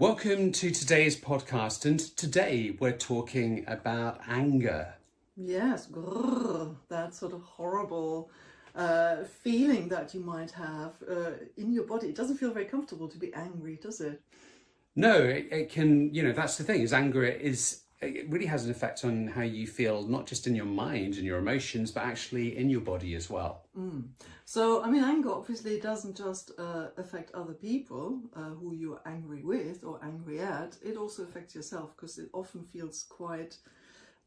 Welcome to today's podcast, and today we're talking about anger. Yes, that sort of horrible feeling that you might have in your body. It doesn't feel very comfortable to be angry, does it? No, it can, that's the thing, is anger it really has an effect on how you feel, not just in your mind and your emotions, but actually in your body as well. So, anger obviously doesn't just affect other people who you're angry with or angry at. It also affects yourself, because it often feels quite...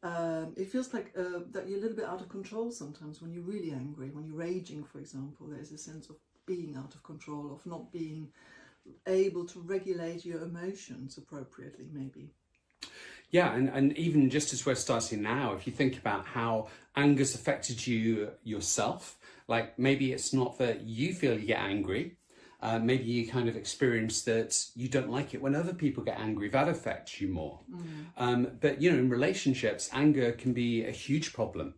it feels like that you're a little bit out of control sometimes when you're really angry. When you're raging, for example, there's a sense of being out of control, of not being able to regulate your emotions appropriately, maybe. Yeah, and even just as we're starting now, if you think about how anger's affected you yourself, like maybe it's not that you feel you get angry, maybe you kind of experience that you don't like it when other people get angry. That affects you more. But, in relationships, anger can be a huge problem.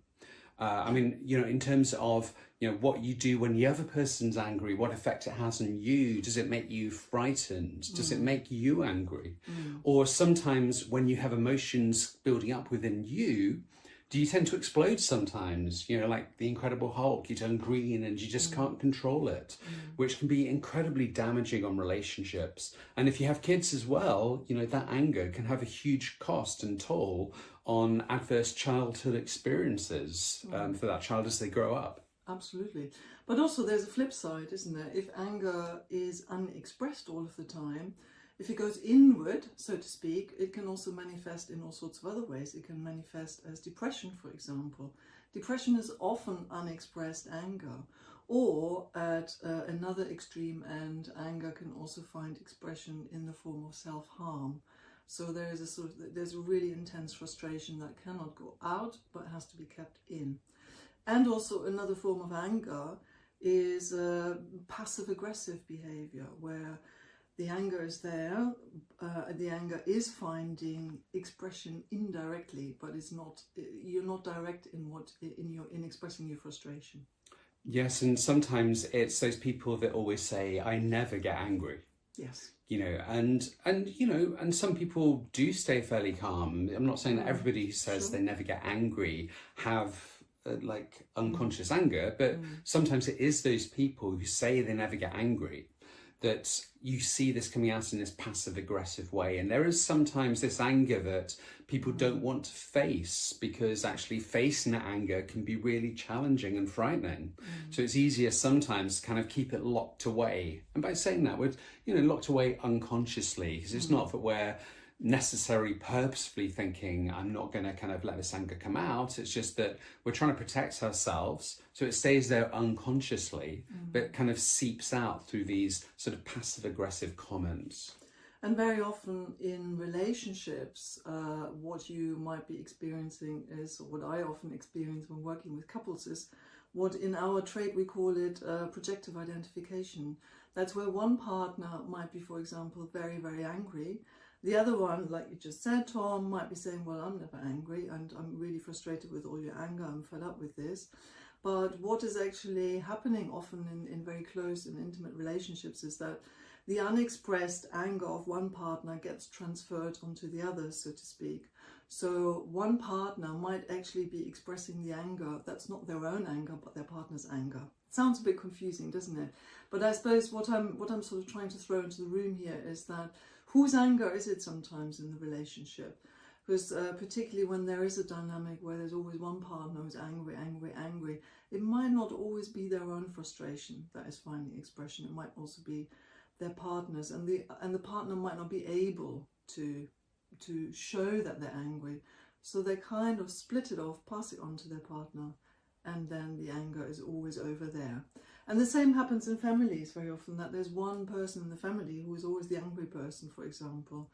In terms of, what you do when the other person's angry, what effect it has on you. Does it make you frightened? Does it make you angry? Or sometimes when you have emotions building up within you, do you tend to explode sometimes? Like the Incredible Hulk, you turn green and you just can't control it, which can be incredibly damaging on relationships. And if you have kids as well, that anger can have a huge cost and toll on adverse childhood experiences for that child as they grow up. Absolutely. But also there's a flip side, isn't there? If anger is unexpressed all of the time, if it goes inward, so to speak, it can also manifest in all sorts of other ways. It can manifest as depression, for example. Depression is often unexpressed anger. Or at another extreme end, anger can also find expression in the form of self-harm. So there's a really intense frustration that cannot go out, but has to be kept in. And also another form of anger is passive-aggressive behavior, where the anger is there, the anger is finding expression indirectly, but you're not direct in expressing your frustration. Yes, and sometimes it's those people that always say, "I never get angry." Yes. And some people do stay fairly calm. I'm not saying that everybody who says they never get angry have unconscious anger, but sometimes it is those people who say they never get angry that you see this coming out in this passive aggressive way. And there is sometimes this anger that people don't want to face, because actually facing that anger can be really challenging and frightening. So it's easier sometimes to kind of keep it locked away. And by saying that, we're locked away unconsciously, because it's not that we're necessarily purposefully thinking, I'm not going to kind of let this anger come out. It's just that we're trying to protect ourselves, so it stays there unconsciously, but it kind of seeps out through these sort of passive aggressive comments. And very often in relationships, what you might be experiencing is, or what I often experience when working with couples, is what in our trade we call it projective identification. That's where one partner might be, for example, very, very angry. The other one, like you just said, Tom, might be saying, well, I'm never angry and I'm really frustrated with all your anger, I'm fed up with this. But what is actually happening often in very close and intimate relationships is that the unexpressed anger of one partner gets transferred onto the other, so to speak. So one partner might actually be expressing the anger that's not their own anger, but their partner's anger. It sounds a bit confusing, doesn't it? But I suppose what I'm sort of trying to throw into the room here is that whose anger is it sometimes in the relationship? Because particularly when there is a dynamic where there's always one partner who's angry, it might not always be their own frustration that is finding expression. It might also be their partner's, and the partner might not be able to show that they're angry. So they kind of split it off, pass it on to their partner, and then the anger is always over there. And the same happens in families very often, that there's one person in the family who is always the angry person, for example,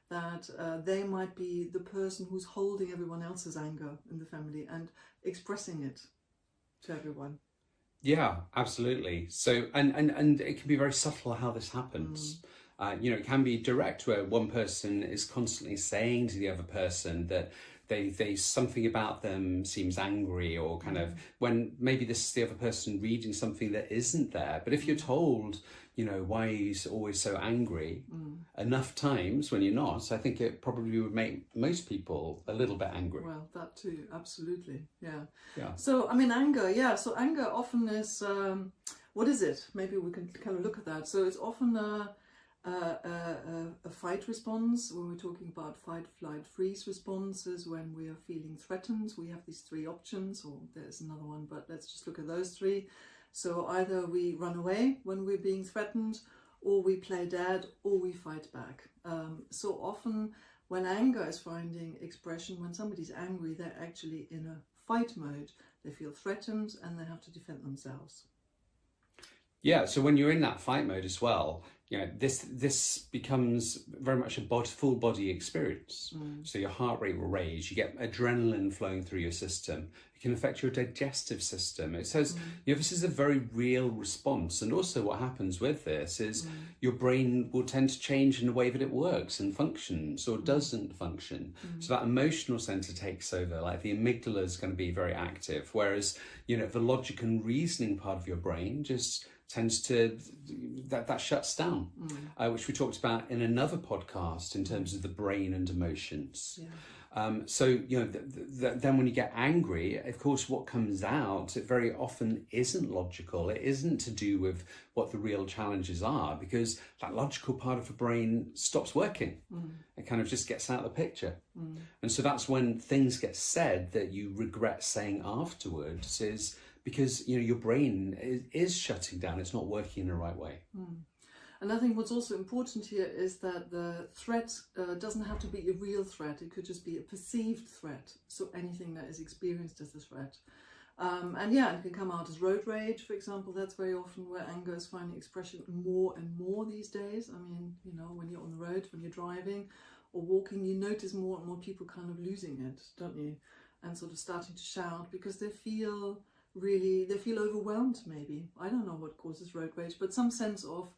that they might be the person who's holding everyone else's anger in the family and expressing it to everyone. Yeah, absolutely. So, and it can be very subtle how this happens. It can be direct, where one person is constantly saying to the other person that they something about them seems angry, or kind of, when maybe this is the other person reading something that isn't there. But if you're told, you know, why are you always so angry? Enough times when you're not, I think it probably would make most people a little bit angry. Well, that too, absolutely, yeah. Yeah. So, I mean, anger, yeah, so anger often is, what is it? Maybe we can kind of look at that. So it's often a fight response, when we're talking about fight, flight, freeze responses, when we are feeling threatened. We have these three options, or there's another one, but let's just look at those three. So either we run away when we're being threatened, or we play dead, or we fight back. So often when anger is finding expression, when somebody's angry, they're actually in a fight mode. They feel threatened and they have to defend themselves. Yeah, so when you're in that fight mode as well, you know, this becomes very much a full body experience. So your heart rate will raise, you get adrenaline flowing through your system. It can affect your digestive system. It says, you know, this is a very real response. And also what happens with this is your brain will tend to change in the way that it works and functions or doesn't function. So that emotional center takes over, like the amygdala is going to be very active. Whereas, you know, the logic and reasoning part of your brain just tends to, that shuts down, which we talked about in another podcast in terms of the brain and emotions. So, you know, then when you get angry, of course, what comes out, it very often isn't logical. It isn't to do with what the real challenges are, because that logical part of the brain stops working. It kind of just gets out of the picture. And so that's when things get said that you regret saying afterwards, is because, you know, your brain is shutting down. It's not working in the right way. And I think what's also important here is that the threat doesn't have to be a real threat. It could just be a perceived threat. So anything that is experienced as a threat. And yeah, it can come out as road rage, for example. That's very often where anger is finding expression more and more these days. I mean, you know, when you're on the road, when you're driving or walking, you notice more and more people kind of losing it, don't you? And sort of starting to shout because they feel overwhelmed, maybe. I don't know what causes road rage, but some sense of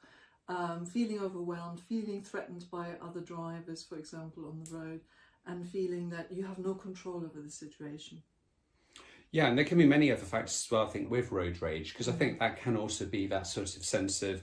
feeling overwhelmed, feeling threatened by other drivers, for example, on the road, and feeling that you have no control over the situation. Yeah, and there can be many other factors as well, I think, with road rage, because I think that can also be that sort of sense of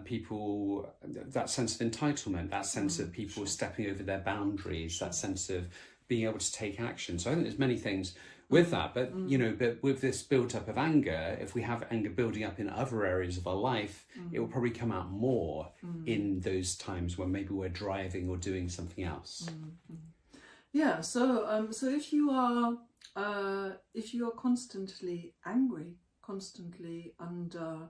people, that sense of entitlement, that sense of people stepping over their boundaries, that sense of being able to take action. So I think there's many things with that, but you know, but with this build up of anger, if we have anger building up in other areas of our life, it will probably come out more in those times when maybe we're driving or doing something else. Yeah, so if you are constantly angry, constantly under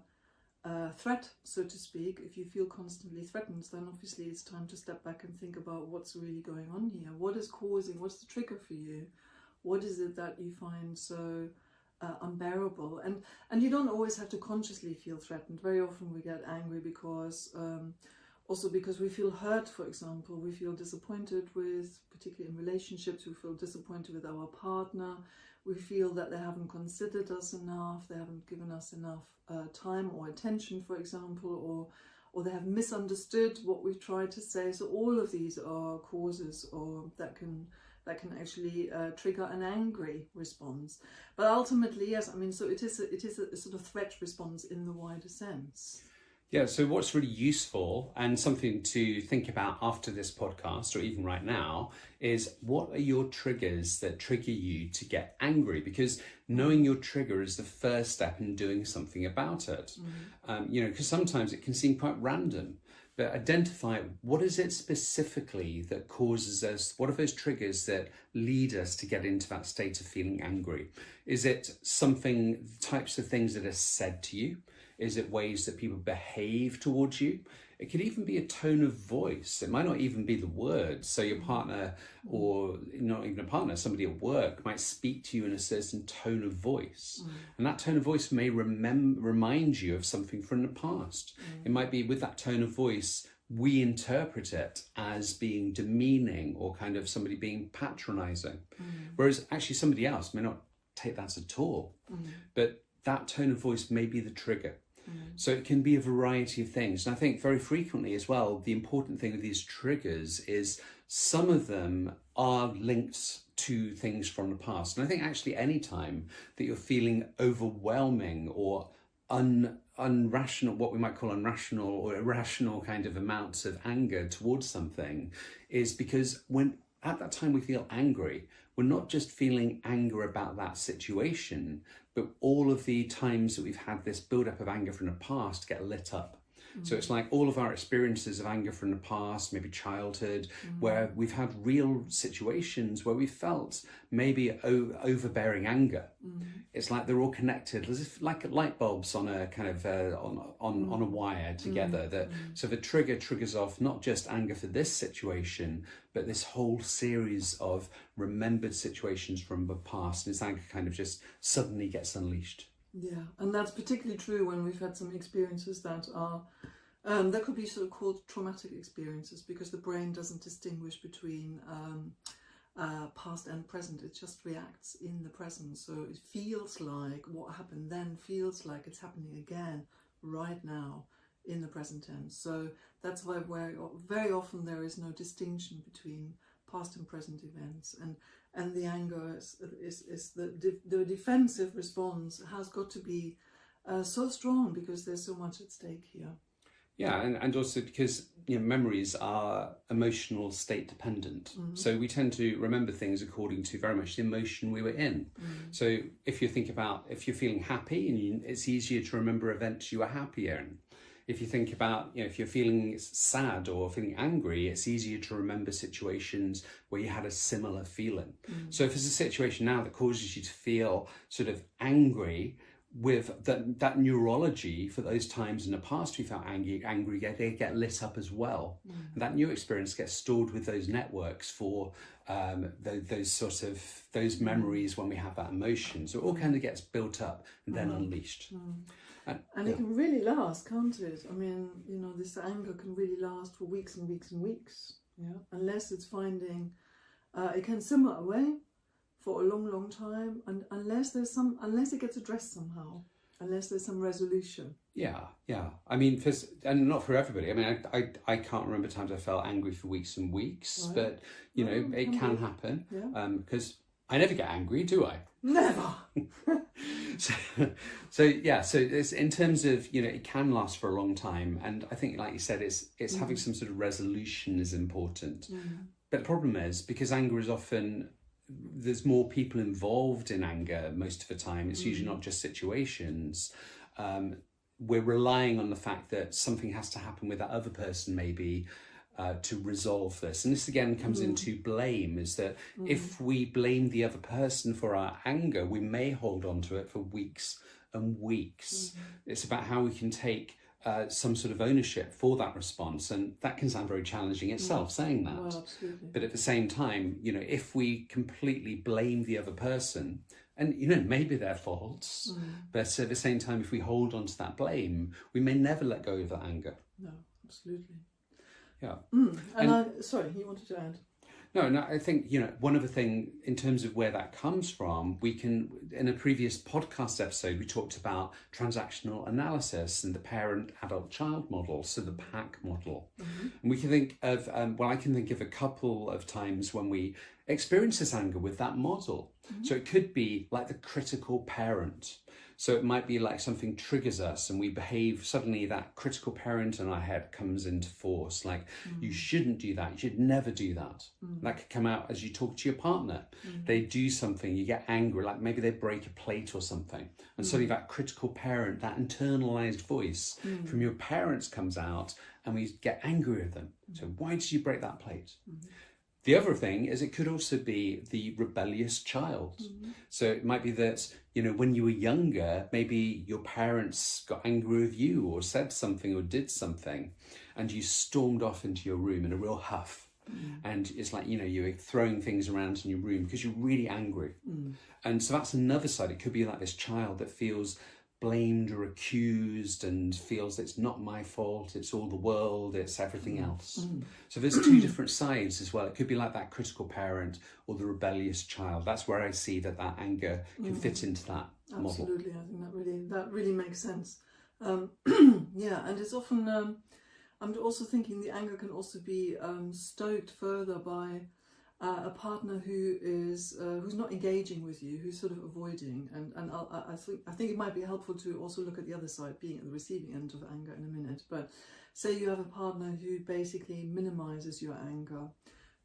threat, so to speak, if you feel constantly threatened, then obviously it's time to step back and think about what's really going on here. What's the trigger for you? What is it that you find so unbearable? And you don't always have to consciously feel threatened. Very often we get angry because we feel hurt, for example. We feel disappointed with, particularly in relationships, we feel disappointed with our partner. We feel that they haven't considered us enough, they haven't given us enough time or attention, for example, or they have misunderstood what we've tried to say. So all of these are causes that can actually trigger an angry response. But ultimately, yes, I mean, so it is a sort of threat response in the wider sense. Yeah, so what's really useful and something to think about after this podcast, or even right now, is what are your triggers that trigger you to get angry? Because knowing your trigger is the first step in doing something about it. You know, because sometimes it can seem quite random. But identify what is it specifically that causes us, what are those triggers that lead us to get into that state of feeling angry? Is it types of things that are said to you? Is it ways that people behave towards you? It could even be a tone of voice. It might not even be the words. So your partner, or not even a partner, somebody at work might speak to you in a certain tone of voice. And that tone of voice may remind you of something from the past. It might be with that tone of voice, we interpret it as being demeaning or kind of somebody being patronizing. Whereas actually somebody else may not take that at all. But that tone of voice may be the trigger. So it can be a variety of things. And I think very frequently as well, the important thing with these triggers is some of them are linked to things from the past. And I think actually any time that you're feeling overwhelming or unrational, what we might call unrational or irrational kind of amounts of anger towards something, is because when at that time we feel angry, we're not just feeling anger about that situation, but all of the times that we've had this build-up of anger from the past get lit up. So it's like all of our experiences of anger from the past, maybe childhood, where we've had real situations where we felt maybe overbearing anger. It's like they're all connected, as if like light bulbs on a kind of on a wire together. That so the trigger triggers off not just anger for this situation, but this whole series of remembered situations from the past. And this anger kind of just suddenly gets unleashed. Yeah, and that's particularly true when we've had some experiences that are, that could be sort of called traumatic experiences, because the brain doesn't distinguish between past and present. It just reacts in the present. So it feels like what happened then feels like it's happening again right now in the present tense. So that's why very often there is no distinction between past and present events, and the anger is the defensive response has got to be so strong because there's so much at stake here. Yeah, and also because memories are emotional state dependent. So we tend to remember things according to very much the emotion we were in. So if you think about, if you're feeling happy, and it's easier to remember events you were happier in. If you think about, if you're feeling sad or feeling angry, it's easier to remember situations where you had a similar feeling. So if there's a situation now that causes you to feel sort of angry, with that neurology for those times in the past we felt angry, they get lit up as well. And that new experience gets stored with those networks for those memories when we have that emotion. So it all kind of gets built up and then unleashed. And it can really last, can't it? I mean, this anger can really last for weeks and weeks and weeks. Yeah, unless it's finding, it can simmer away for a long, long time, and unless it gets addressed somehow, unless there's some resolution. Yeah. I mean, and not for everybody. I mean, I can't remember times I felt angry for weeks and weeks, right. But it can happen. Yeah. Because I never get angry, do I? Never. So it's in terms of it can last for a long time, and I think, like you said, it's having some sort of resolution is important. But the problem is, because anger is often, there's more people involved in anger most of the time. It's usually not just situations. We're relying on the fact that something has to happen with that other person, maybe, to resolve this. And this again comes into blame, is that if we blame the other person for our anger, we may hold on to it for weeks and weeks. It's about how we can take some sort of ownership for that response, and that can sound very challenging itself, saying that. Well, absolutely. But at the same time, if we completely blame the other person, and maybe their faults, but at the same time, if we hold on to that blame, we may never let go of that anger. No, absolutely. Yeah. Sorry, you wanted to add? No, I think, one of the things in terms of where that comes from, we can, in a previous podcast episode, we talked about transactional analysis and the parent-adult-child model, so the Pac model. And we can think of, I can think of a couple of times when we experience this anger with that model. So it could be like the critical parent. So it might be like something triggers us and we behave, suddenly that critical parent in our head comes into force. Like, you shouldn't do that. You should never do that. That could come out as you talk to your partner. They do something, you get angry, like maybe they break a plate or something. And suddenly that critical parent, that internalized voice from your parents comes out and we get angry with them. So why did you break that plate? The other thing is it could also be the rebellious child. So it might be that, when you were younger, maybe your parents got angry with you or said something or did something, and you stormed off into your room in a real huff. And it's like, you were throwing things around in your room because you're really angry. And so that's another side. It could be like this child that feels blamed or accused and feels it's not my fault, it's all the world, it's everything else. So there's two different sides as well. It could be like that critical parent or the rebellious child. That's where I see that anger can fit into that model. Absolutely, I think that really makes sense. And it's often, I'm also thinking the anger can also be stoked further by a partner who is who's not engaging with you, who's sort of avoiding, and I think it might be helpful to also look at the other side, being at the receiving end of anger in a minute. But say you have a partner who basically minimizes your anger,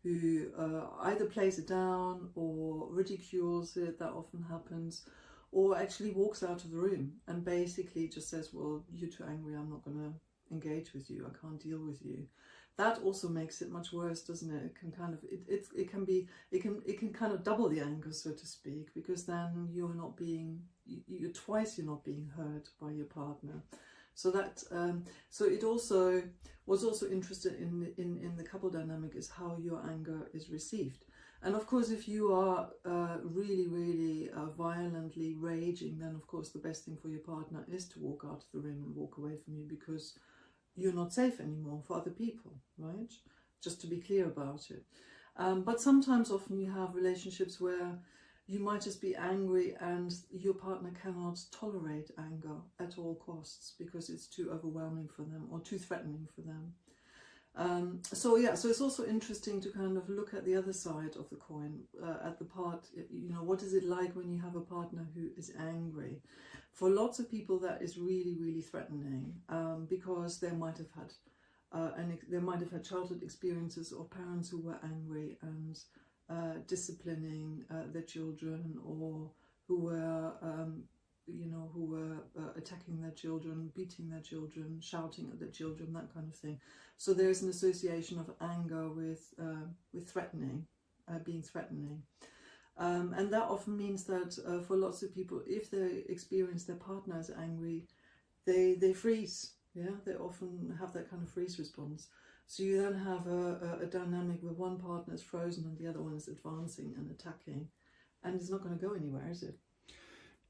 who either plays it down or ridicules it, that often happens, or actually walks out of the room and basically just says, well, you're too angry, I'm not going to engage with you, I can't deal with you. That also makes it much worse, doesn't it? It can kind of it can kind of double the anger, so to speak, because then you're not being you're not being heard by your partner. So that so it also was also interested in the couple dynamic is how your anger is received. And of course, if you are really violently raging, then of course the best thing for your partner is to walk out of the room and walk away from you, because you're not safe anymore for other people, right? Just to be clear about it. But sometimes often you have relationships where you might just be angry and your partner cannot tolerate anger at all costs because it's too overwhelming for them or too threatening for them. So it's also interesting to kind of look at the other side of the coin, at the part, what is it like when you have a partner who is angry? For lots of people that is really threatening, because they might have had childhood experiences or parents who were angry and disciplining their children, or who were attacking their children, beating their children, shouting at their children, that kind of thing. So there's an association of anger with threatening, being threatening. And that often means that for lots of people, if they experience their partner as angry, they freeze. Yeah, they often have that kind of freeze response. So you then have a dynamic where one partner is frozen and the other one is advancing and attacking, and it's not going to go anywhere, is it?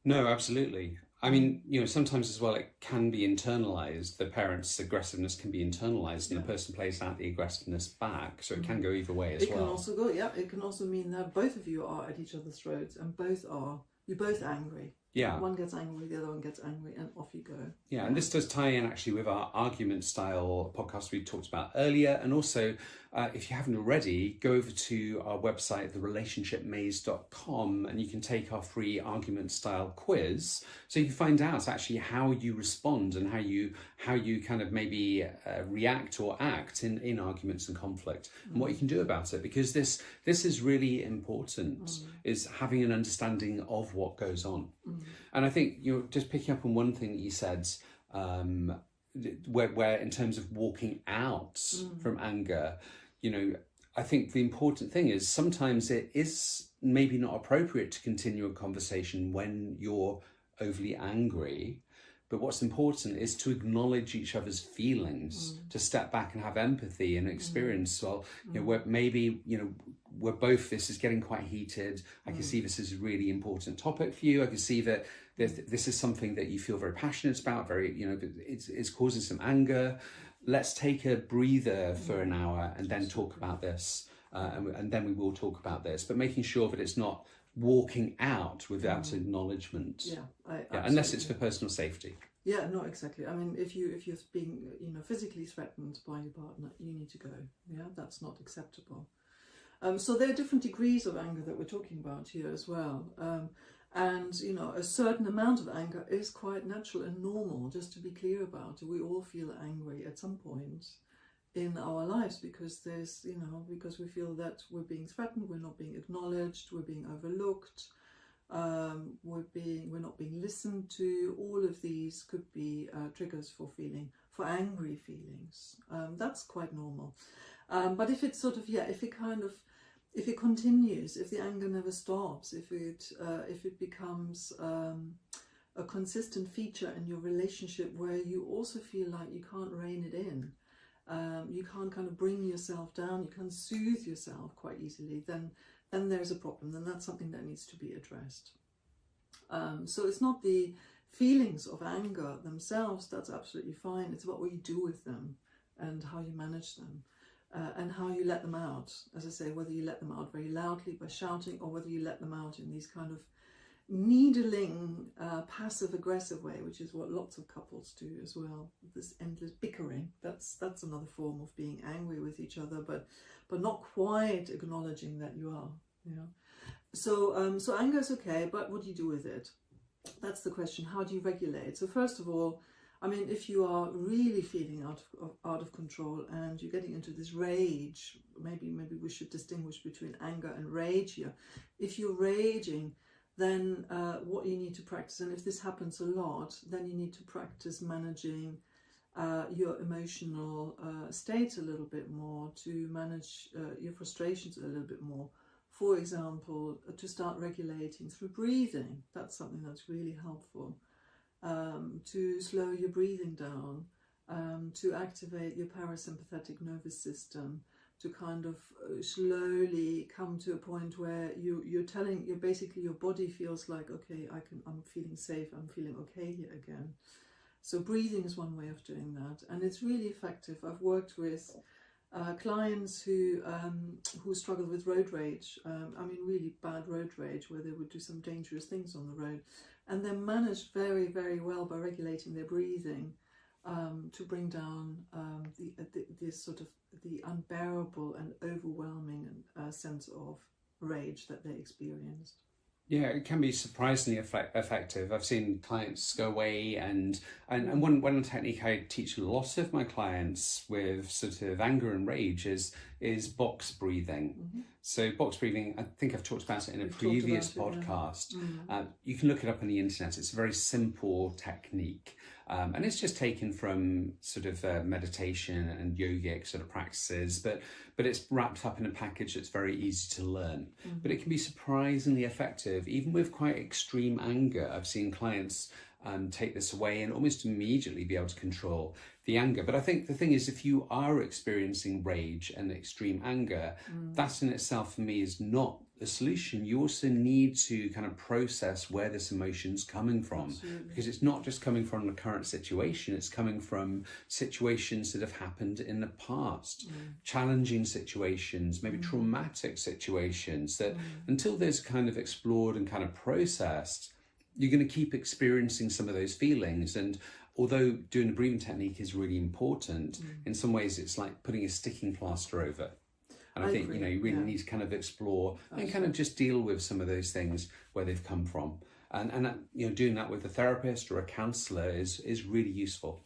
No, absolutely. I mean, sometimes as well, it can be internalized. The parent's aggressiveness can be internalized, and the person plays out the aggressiveness back. So it can go either way as well. It can also go, it can also mean that both of you are at each other's throats, and you're both angry. Yeah. One gets angry, the other one gets angry, and off you go. Yeah, and this does tie in actually with our argument style podcast we talked about earlier. And also, if you haven't already, go over to our website, therelationshipmaze.com, and you can take our free argument style quiz. So you can find out actually how you respond and how you kind of maybe react or act in arguments and conflict, and what you can do about it. Because this is really important, is having an understanding of what goes on. And I think you're just picking up on one thing that you said, where in terms of walking out from anger, I think the important thing is sometimes it is maybe not appropriate to continue a conversation when you're overly angry. But what's important is to acknowledge each other's feelings, to step back and have empathy and experience. Well, where maybe, we're both, this is getting quite heated. I can see this is a really important topic for you. I can see that this is something that you feel very passionate about, it's causing some anger. Let's take a breather for an hour and then talk about this. And then we will talk about this, but making sure that it's not walking out without acknowledgement. Unless it's for personal safety. Yeah, no, exactly. I mean, if you're being physically threatened by your partner, you need to go. Yeah, that's not acceptable. So there are different degrees of anger that we're talking about here as well. And a certain amount of anger is quite natural and normal. Just to be clear about it, we all feel angry at some point in our lives, because because we feel that we're being threatened, we're not being acknowledged, we're being overlooked, we're not being listened to. All of these could be triggers for angry feelings. That's quite normal. But if it's sort of if it continues, if the anger never stops, if it becomes a consistent feature in your relationship where you also feel like you can't rein it in, you can't kind of bring yourself down, you can't soothe yourself quite easily, then there's a problem. Then that's something that needs to be addressed. So it's not the feelings of anger themselves, that's absolutely fine. It's about what you do with them and how you manage them, and how you let them out. As I say, whether you let them out very loudly by shouting, or whether you let them out in these kind of needling, passive-aggressive way, which is what lots of couples do as well. This endless bickering. That's another form of being angry with each other, but not quite acknowledging that you are. You know. So anger is okay, but what do you do with it? That's the question. How do you regulate? So first of all, I mean, if you are really feeling out of control and you're getting into this rage, maybe we should distinguish between anger and rage here. If you're raging, then what you need to practice, and if this happens a lot, then you need to practice managing your emotional states a little bit more, to manage your frustrations a little bit more. For example, to start regulating through breathing. That's something that's really helpful. To slow your breathing down, to activate your parasympathetic nervous system, to kind of slowly come to a point where you're basically, your body feels like, okay, I'm feeling safe, I'm feeling okay here again. So breathing is one way of doing that, and it's really effective. I've worked with clients who struggle with road rage, I mean really bad road rage, where they would do some dangerous things on the road, and they're managed very, very well by regulating their breathing to bring down this sort of the unbearable and overwhelming sense of rage that they experienced. Yeah, it can be surprisingly effective. I've seen clients go away and one technique I teach a lot of my clients with sort of anger and rage is box breathing. Mm-hmm. So box breathing, I think I've talked about it in a previous podcast. Yeah. You can look it up on the internet. It's a very simple technique. And it's just taken from sort of meditation and yogic sort of practices, but it's wrapped up in a package that's very easy to learn. Mm-hmm. But it can be surprisingly effective, even with quite extreme anger. I've seen clients take this away and almost immediately be able to control the anger. But I think the thing is, if you are experiencing rage and extreme anger, that in itself for me is not the solution. You also need to kind of process where this emotion's coming from. Absolutely. Because it's not just coming from the current situation, it's coming from situations that have happened in the past, challenging situations, maybe traumatic situations that until there's kind of explored and kind of processed, you're going to keep experiencing some of those feelings. And although doing the breathing technique is really important, in some ways it's like putting a sticking plaster over. And I think agree. You really need to kind of explore and kind of just deal with some of those things where they've come from. And doing that with a therapist or a counsellor is really useful.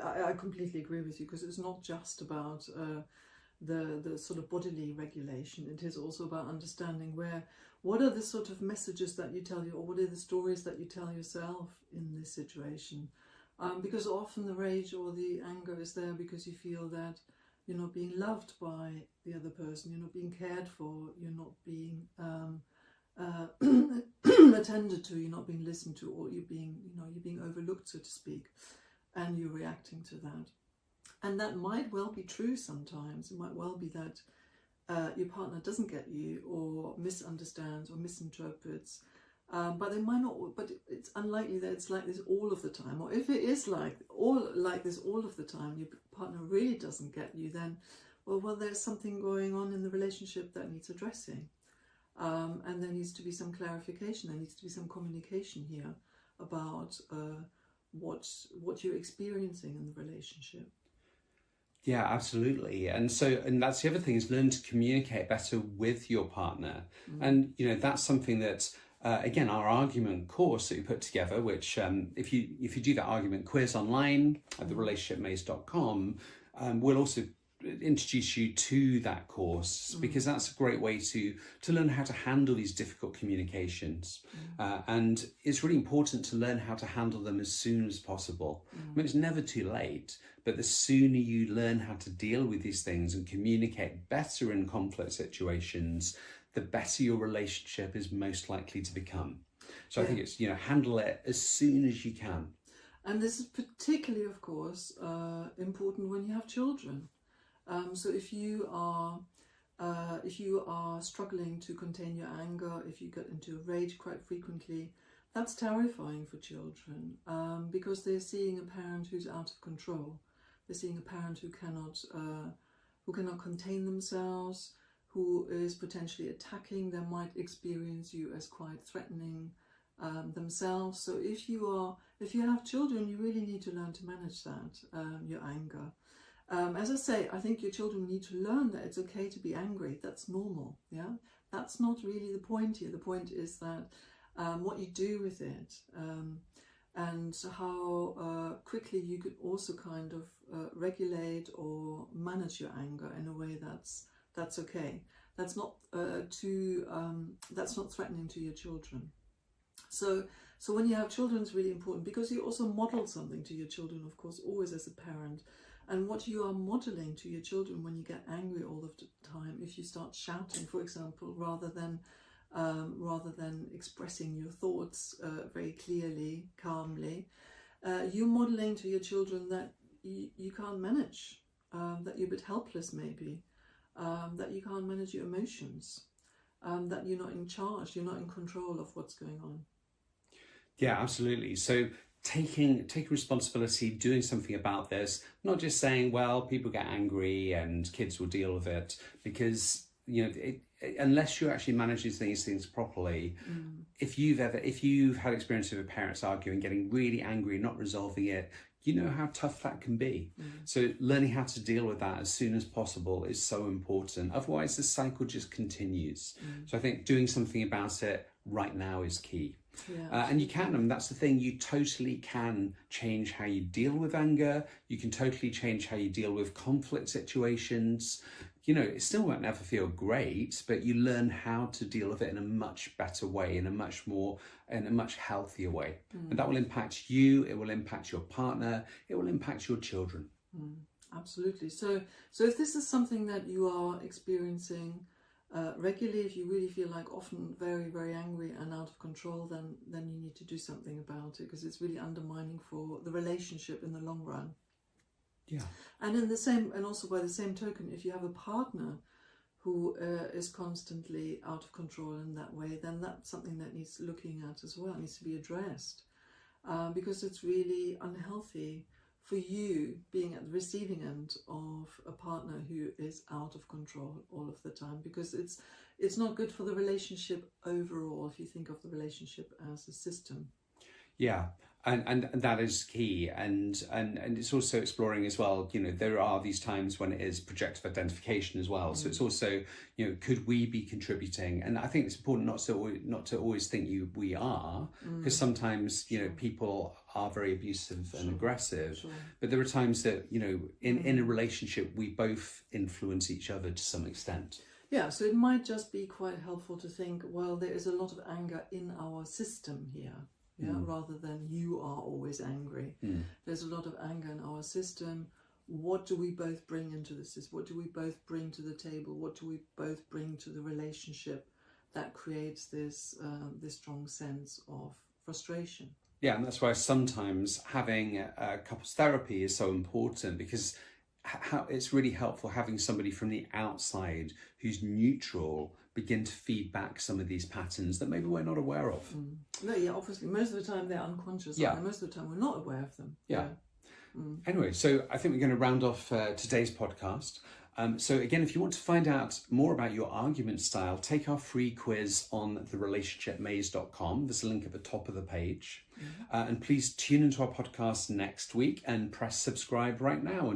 I completely agree with you, because it's not just about the sort of bodily regulation. It is also about understanding what are the sort of messages that you tell you, or what are the stories that you tell yourself in this situation. Because often the rage or the anger is there because you feel that you're not being loved by the other person, you're not being cared for, you're not being attended to, you're not being listened to, or you're being overlooked, so to speak, and you're reacting to that. And that might well be true sometimes. It might well be that your partner doesn't get you, or misunderstands or misinterprets. But they might not. But it's unlikely that it's like this all of the time. Or if it is like this all of the time, your partner really doesn't get you, then well, there's something going on in the relationship that needs addressing, and there needs to be some clarification. There needs to be some communication here about what you're experiencing in the relationship. Yeah, absolutely. And that's the other thing, is learn to communicate better with your partner. And that's something that again, our argument course that we put together, which if you do that argument quiz online at therelationshipmaze.com, we'll also introduce you to that course, because that's a great way to learn how to handle these difficult communications. And it's really important to learn how to handle them as soon as possible. I mean, it's never too late, but the sooner you learn how to deal with these things and communicate better in conflict situations, the better your relationship is most likely to become. So I think it's, handle it as soon as you can. And this is particularly, of course, important when you have children. So if you are struggling to contain your anger, if you get into a rage quite frequently, that's terrifying for children, because they're seeing a parent who's out of control. They're seeing a parent who cannot contain themselves, who is potentially attacking. They might experience you as quite threatening, themselves. So if you have children, you really need to learn to manage that, your anger. As I say, I think your children need to learn that it's okay to be angry. That's normal. Yeah, that's not really the point here. The point is that what you do with it, and how quickly you could also kind of regulate or manage your anger in a way that's okay. That's not that's not threatening to your children. So when you have children, it's really important, because you also model something to your children, of course, always as a parent. And what you are modeling to your children when you get angry all of the time, if you start shouting, for example, rather than expressing your thoughts very clearly, calmly, you're modeling to your children that you can't manage, that you're a bit helpless maybe, that you can't manage your emotions, that you're not in charge, you're not in control of what's going on. Yeah, absolutely. So taking responsibility, doing something about this, not just saying, well, people get angry and kids will deal with it, because unless you actually manage these things properly, if you've had experience of parents arguing, getting really angry, not resolving it, you know how tough that can be. So learning how to deal with that as soon as possible is so important. Otherwise, the cycle just continues. So I think doing something about it right now is key. Yeah, and you can, and that's the thing, you totally can change how you deal with anger. You can totally change how you deal with conflict situations. It still won't ever feel great, but you learn how to deal with it in a much better way, in a much healthier way. And that will impact you, it will impact your partner, it will impact your children. Absolutely. So if this is something that you are experiencing regularly, if you really feel like often very, very angry and out of control, then you need to do something about it, because it's really undermining for the relationship in the long run. Yeah. And also by the same token, if you have a partner who is constantly out of control in that way, then that's something that needs looking at as well, needs to be addressed, because it's really unhealthy for you being at the receiving end of a partner who is out of control all of the time, because it's not good for the relationship overall, if you think of the relationship as a system. Yeah. And that is key, and it's also exploring as well. There are these times when it is projective identification as well. So it's also, could we be contributing? And I think it's important not to always think we are, because sometimes people are very abusive and aggressive. But there are times that in a relationship we both influence each other to some extent. Yeah, so it might just be quite helpful to think, well, there is a lot of anger in our system here. Yeah, rather than you are always angry. There's a lot of anger in our system. What do we both bring into the system? What do we both bring to the table? What do we both bring to the relationship that creates this strong sense of frustration? Yeah, and that's why sometimes having couples therapy is so important, because it's really helpful having somebody from the outside who's neutral begin to feed back some of these patterns that maybe we're not aware of. No, yeah, obviously, most of the time they're unconscious. Yeah. And most of the time we're not aware of them. Yeah. Anyway, so I think we're going to round off today's podcast. So again, if you want to find out more about your argument style, take our free quiz on therelationshipmaze.com. There's a link at the top of the page. And please tune into our podcast next week and press subscribe right now. And